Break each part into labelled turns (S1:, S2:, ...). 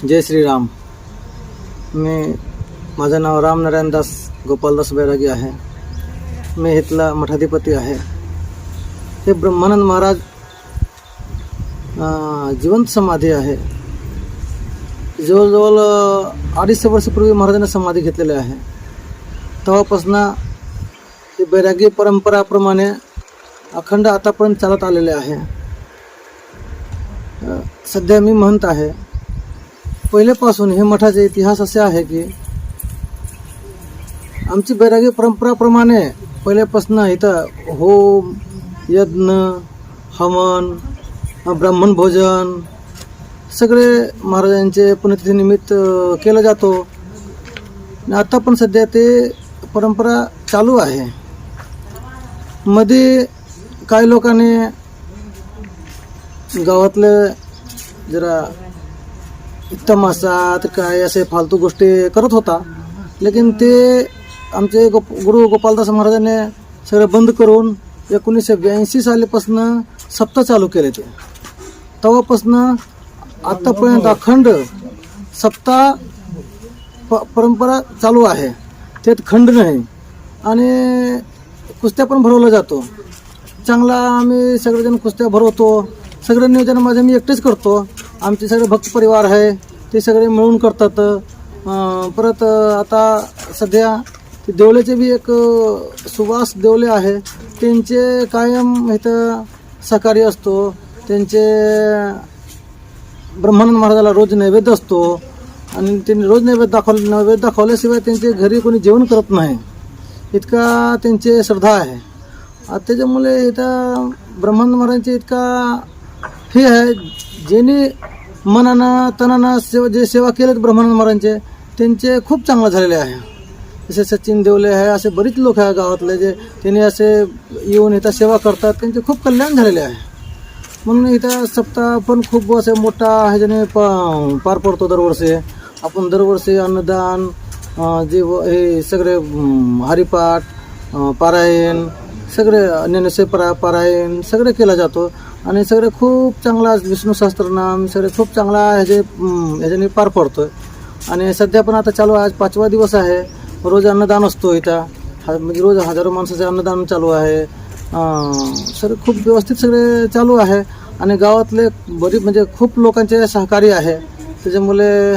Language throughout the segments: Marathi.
S1: जय श्रीराम. मी माझं नाव रामनारायण दास गोपालदास बैरागी आहे. मी इथला मठाधिपती आहे. हे ब्रह्मानंद महाराज जिवंत समाधी आहे. जवळजवळ 250 वर्षापूर्वी महाराजांनी समाधी घेतलेली आहे. तेव्हापासून ही बैरागी परंपराप्रमाणे अखंड आतापर्यंत चालत आलेले आहे. सध्या मी म्हणत आहे, पहिल्यापासून हे मठाचे इतिहास असे आहे की आमची बैरागी परंपराप्रमाणे पहिल्यापासून इथं होम, यज्ञ, हवन, ब्राह्मण भोजन सगळे महाराजांचे पुण्यतिथीनिमित्त केलं जातो. आता पण सध्या ते परंपरा चालू आहे. मध्ये काही लोकांनी गावातले जरा तमाशात काय असे फालतू गोष्टी करत होता, लेकिन ते आमचे गुरु गोपालदास महाराजांनी सगळं बंद करून 1982 सालीपासून सप्ताह चालू केले. ते तेव्हापासून आत्तापर्यंत अखंड सप्ताह परंपरा चालू आहे. त्यात खंड नाही. आणि कुस्त्या पण भरवला जातो. चांगला आम्ही सगळेजण कुस्त्या भरवतो. सगळं नियोजन माझं मी एकटेच करतो. आमचे सगळे भक्त परिवार आहे, ते सगळे मिळून करतात. परत आता सध्या ते देवलेचे बी एक सुभाष देवले आहे, त्यांचे कायम इथं सहकार्य असतो. त्यांचे ब्रह्मानंद महाराजाला रोज नैवेद्य असतो आणि त्यांनी रोज नैवेद्य दाखवल्याशिवाय त्यांचे घरी कोणी जेवण करत नाही, इतका त्यांचे श्रद्धा आहे. त्याच्यामुळे इथं ब्रह्मानंद महाराजांचे इतका हे आहे, ज्यांनी मनानं तनानं जे सेवा केलेत ब्रह्मानंद महाराजांचे, त्यांचे खूप चांगलं झालेले आहे. जसे सचिन देवले आहे, असे बरेच लोक आहे गावातले जे त्यांनी असे येऊन इथं सेवा करतात, त्यांचे खूप कल्याण झालेले आहे. म्हणून इथं सप्ताह पण खूप असे मोठा ह्याच्याने पार पडतो दरवर्षी. आपण दरवर्षी अन्नदान, जे हे सगळे हरिपाठ, पारायण, सगळे ज्ञानेश्वर पारायण सगळे केला जातो. आणि सगळे खूप चांगला विष्णू सहस्त्रनाम सगळे खूप चांगला ह्याच्याने पार पडतो. आणि सध्या पण आता चालू आहे, आज 5वा दिवस आहे. रोज अन्नदान असतो इथं. म्हणजे रोज हजारो माणसाचे अन्नदान चालू आहे. सगळे खूप व्यवस्थित सगळे चालू आहे. आणि गावातले म्हणजे खूप लोकांचे सहकार्य आहे. त्याच्यामुळे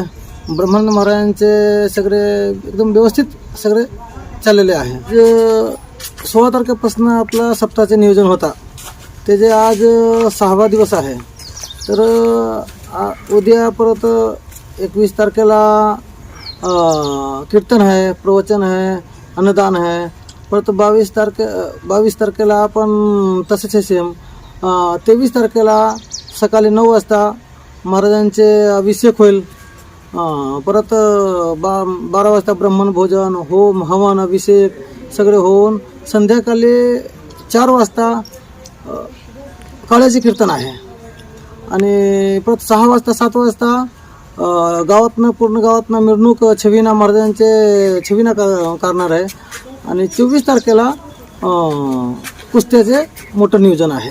S1: ब्रह्मानंद महाराजांचे सगळे एकदम व्यवस्थित सगळे चाललेले आहे. जे 16 तारखेपासून आपला सप्ताहाचे नियोजन होता, ते जे आज 6वा दिवस आहे. तर उद्या परत 21 तारखेला कीर्तन आहे, प्रवचन आहे, अन्नदान आहे. परत 22 तारखेला आपण तसेच सेम. 23 तारखेला सकाळी 9 वाजता महाराजांचे अभिषेक होईल. परत 12 वाजता ब्राह्मण भोजन, होम, हवन, अभिषेक सगळे होऊन संध्याकाळी 4 वाजता काळ्याचे कीर्तन आहे. आणि परत 6 वाजता 7 वाजता पूर्ण गावातनं मिरवणूक छबिना महाराजांचे छबिना करणार आहे. आणि 24 तारखेला कुस्त्याचे मोठं नियोजन आहे.